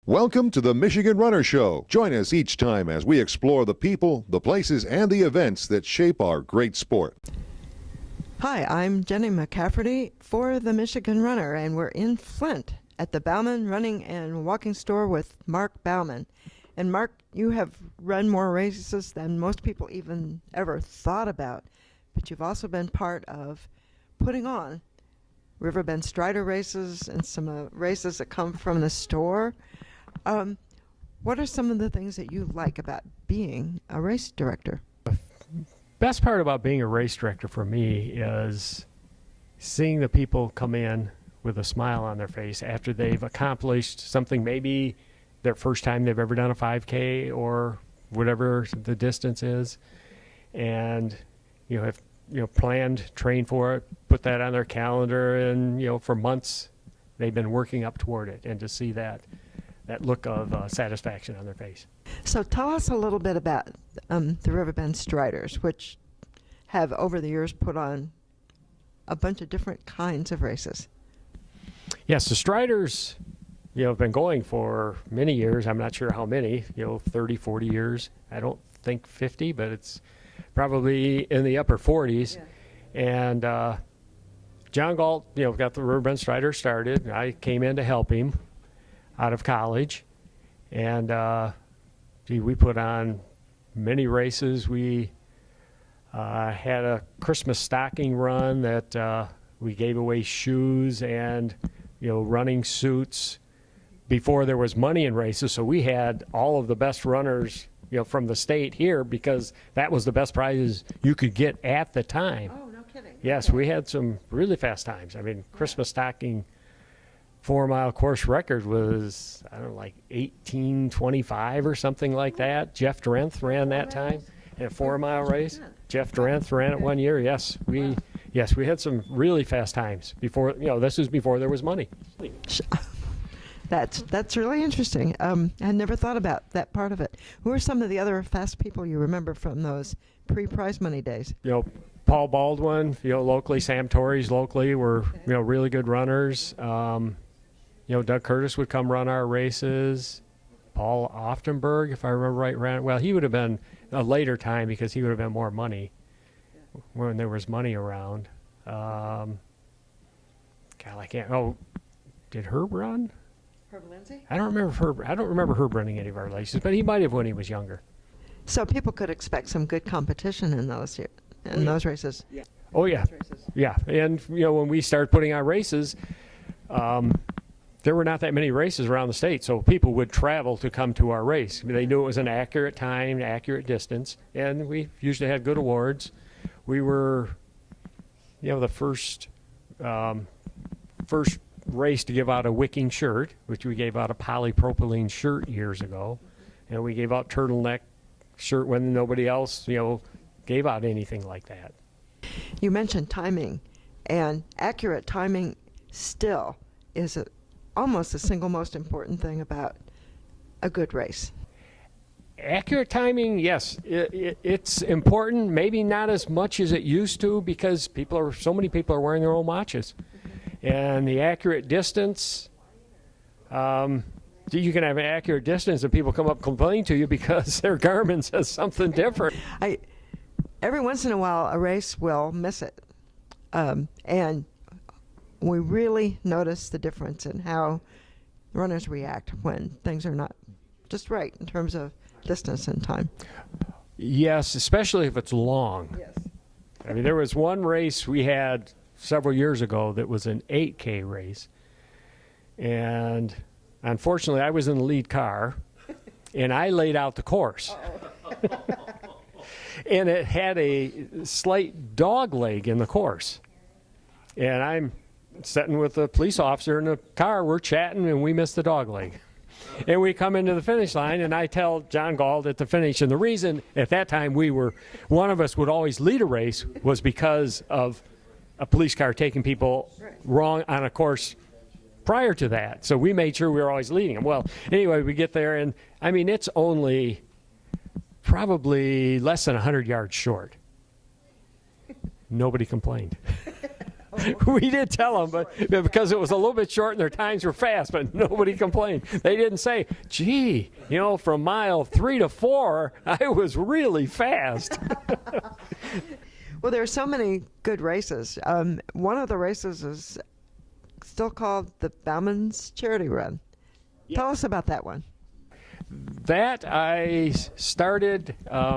Welcome to the Michigan Runner Show. Join us each time as we explore the people, the places, and the events that shape our great sport. Hi, I'm Jenny McCafferty for the Michigan Runner, and we're in Flint at the Bauman Running and Walking Store with Mark Bauman. And Mark, you have run more races than most people even ever thought about, but you've also been part of putting on Riverbend Strider races and some races that come from the store. What are some of the things that you like about being a race director? Best part about being a race director for me is seeing the people come in with a smile on their face after they've accomplished something, maybe their first time they've ever done a 5K or whatever the distance is, and have planned, trained for it, put that on their calendar, and for months they've been working up toward it, and to see that look of satisfaction on their face. So tell us a little bit about the Riverbend Striders, which have over the years put on a bunch of different kinds of races. Yes, the Striders have been going for many years. I'm not sure how many, 30, 40 years. I don't think 50, but it's probably in the upper 40s. Yeah. And John Galt, got the Riverbend Strider started. I came in to help him out of college, and we put on many races. We had a Christmas stocking run that we gave away shoes and running suits before there was money in races, so we had all of the best runners from the state here because that was the best prizes you could get at the time. Oh, no kidding. Yes, we had some really fast times. I mean, Christmas stocking 4-mile course record was, I don't know, like 18:25 or something like that. Jeff Drenth ran that time in a 4-mile race. Jeff Drenth ran it one year. Yes, we had some really fast times before. This was before there was money. That's really interesting. I never thought about that part of it. Who are some of the other fast people you remember from those pre-prize money days? Paul Baldwin, locally. Sam Torres, locally, were really good runners. Doug Curtis would come run our races. Paul Oftenberg, if I remember right, ran. Well, he would have been a later time because he would have been more money when there was money around. God, I can't. Oh, did Herb run? Herb Lindsay? I don't remember Herb running any of our races, but he might have when he was younger. So people could expect some good competition in those those races. Yeah. Oh yeah, yeah. And when we started putting on races, there were not that many races around the state, so people would travel to come to our race. They knew it was an accurate time, accurate distance, and we usually had good awards. We were, the first race to give out a wicking shirt, which we gave out a polypropylene shirt years ago, and we gave out turtleneck shirt when nobody else, gave out anything like that. You mentioned timing, and accurate timing still is almost the single most important thing about a good race. Accurate timing, yes, it's important. Maybe not as much as it used to because so many people are wearing their own watches, and the accurate distance. You can have an accurate distance, and people come up complaining to you because their Garmin says something different. Every once in a while, a race will miss it, and we really notice the difference in how runners react when things are not just right in terms of distance and time. Yes, especially if it's long. Yes. I mean, there was one race we had several years ago that was an 8K race, and unfortunately I was in the lead car, and I laid out the course. And it had a slight dog leg in the course, and I'm sitting with a police officer in the car, we're chatting, and we missed the dog leg. And we come into the finish line, and I tell John Galt at the finish, and the reason at that time one of us would always lead a race was because of a police car taking people wrong on a course prior to that. So we made sure we were always leading them. Well, anyway, we get there, and I mean, it's only probably less than 100 yards short. Nobody complained. We did tell them, but because it was a little bit short and their times were fast, but nobody complained. They didn't say, gee, from mile 3 to 4, I was really fast. Well, there are so many good races. One of the races is still called the Bauman's Charity Run. Yes. Tell us about that one. That I started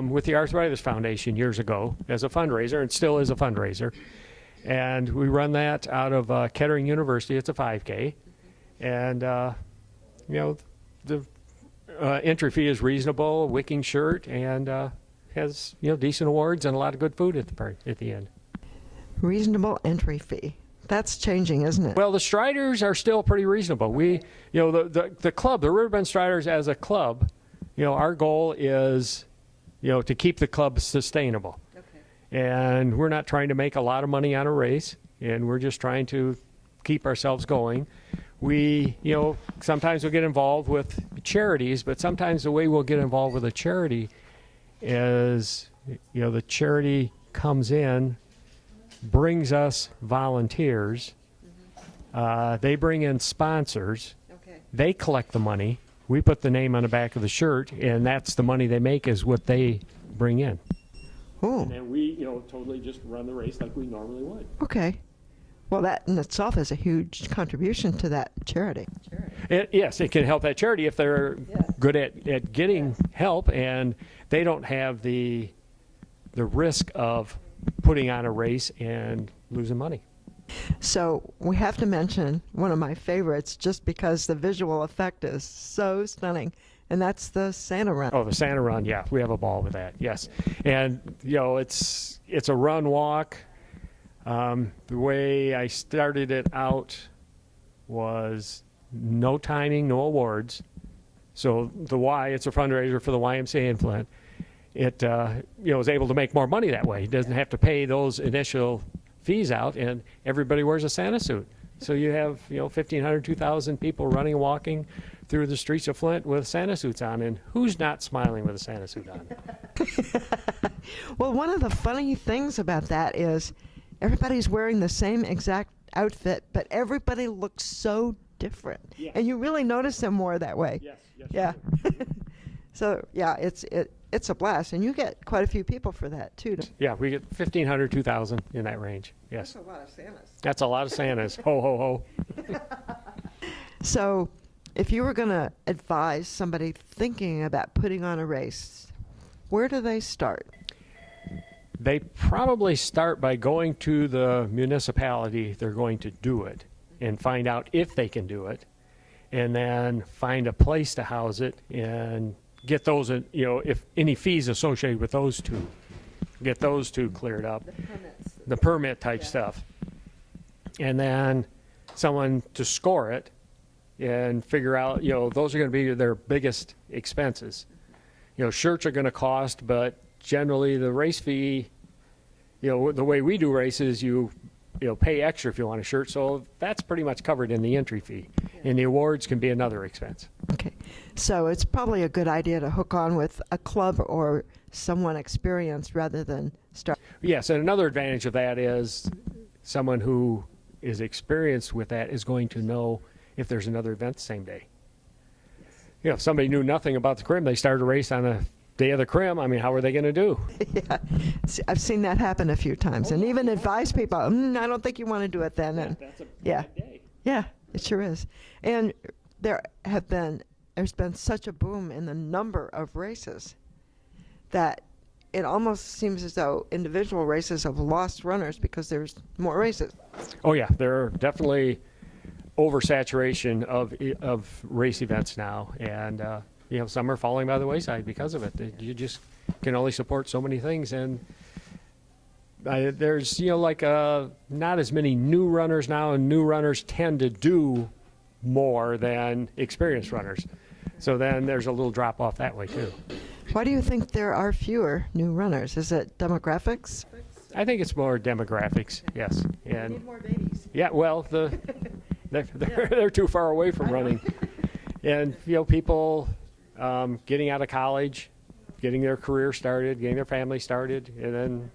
with the Arthritis Foundation years ago as a fundraiser, and still is a fundraiser. And we run that out of Kettering University. It's a 5K. And, the entry fee is reasonable, a wicking shirt, and has, decent awards and a lot of good food at the end. Reasonable entry fee. That's changing, isn't it? Well, the Striders are still pretty reasonable. We, the club, the Riverbend Striders as a club, our goal is, to keep the club sustainable. Okay. And we're not trying to make a lot of money on a race, and we're just trying to keep ourselves going. We, sometimes we'll get involved with charities, but sometimes the way we'll get involved with a charity is, the charity comes in, brings us volunteers. They bring in sponsors. Okay. They collect the money. We put the name on the back of the shirt, and that's the money they make is what they bring in. Oh. And then we, totally just run the race like we normally would. Okay. Well, that in itself is a huge contribution to that charity. Yes, it can help that charity if they're good at getting help, and they don't have the risk of putting on a race and losing money. So we have to mention one of my favorites just because the visual effect is so stunning, and that's the Santa Run. Oh, the Santa Run, yeah. We have a ball with that, yes. And, it's a run walk. The way I started it out was no timing, no awards. So the Y, it's a fundraiser for the YMCA in Flint. It is able to make more money that way. It doesn't have to pay those initial fees out, and everybody wears a Santa suit. So you have 1,500, 2,000 people running and walking through the streets of Flint with Santa suits on, and who's not smiling with a Santa suit on? Well, one of the funny things about that is everybody's wearing the same exact outfit, but everybody looks so different, and you really notice them more that way. Yes. Yeah. So yeah, it's a blast, and you get quite a few people for that too. Yeah, we get 1,500, 2,000 in that range. Yes. That's a lot of Santas. That's a lot of Santas. Ho, ho, ho. So if you were going to advise somebody thinking about putting on a race, where do they start? They probably start by going to the municipality they're going to do it and find out if they can do it, and then find a place to house it and get those, if any fees associated with those two, get those two cleared up. The permit type stuff. And then someone to score it and figure out, those are going to be their biggest expenses. Shirts are going to cost, but generally the race fee, the way we do races, you pay extra if you want a shirt, so that's pretty much covered in the entry fee. And the awards can be another expense. Okay, so it's probably a good idea to hook on with a club or someone experienced rather than start. Yes, and another advantage of that is someone who is experienced with that is going to know if there's another event the same day. If somebody knew nothing about the crim, they started a race on a day of the crim, how are they going to do? Yeah, I've seen that happen a few times, and even advise people, I don't think you want to do it then. And that's a bad day. Yeah, it sure is. And there's been such a boom in the number of races that it almost seems as though individual races have lost runners because there's more races. Oh yeah, there are definitely oversaturation of race events now, and some are falling by the wayside because of it. You just can only support so many things, and there's not as many new runners now, and new runners tend to do more than experienced runners. So then there's a little drop off that way too. Why do you think there are fewer new runners? Is it demographics? I think it's more demographics, yes. And we need more babies. Yeah, well, they're too far away from running. And people getting out of college, getting their career started, getting their family started, and then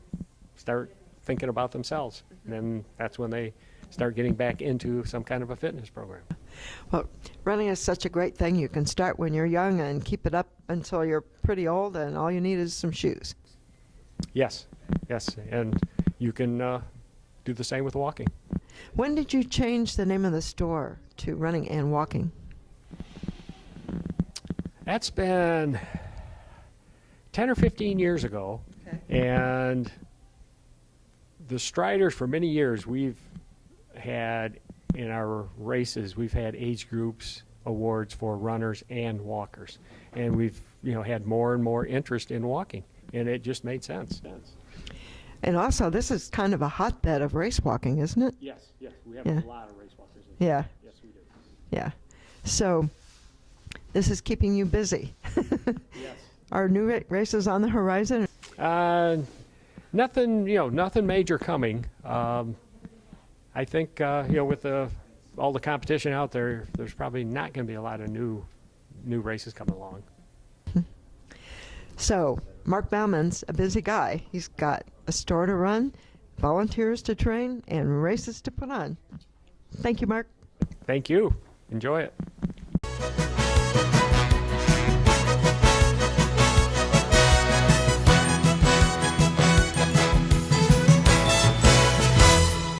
start thinking about themselves. And then that's when they start getting back into some kind of a fitness program. Well, running is such a great thing. You can start when you're young and keep it up until you're pretty old, and all you need is some shoes. Yes, and you can do the same with walking. When did you change the name of the store to Running and Walking? That's been 10 or 15 years ago. Okay. And the Striders, for many years, we've had in our races, we've had age groups awards for runners and walkers. And we've had more and more interest in walking. And it just made sense. And also, this is kind of a hotbed of race walking, isn't it? Yes, we have Yeah. a lot of race walkers. Yeah. Yes, we do. Yeah. So this is keeping you busy. Yes. Are new races on the horizon? Nothing major coming. I think with all the competition out there, there's probably not going to be a lot of new races coming along. So Mark Bauman's a busy guy. He's got a store to run, volunteers to train, and races to put on. Thank you, Mark. Thank you. Enjoy it.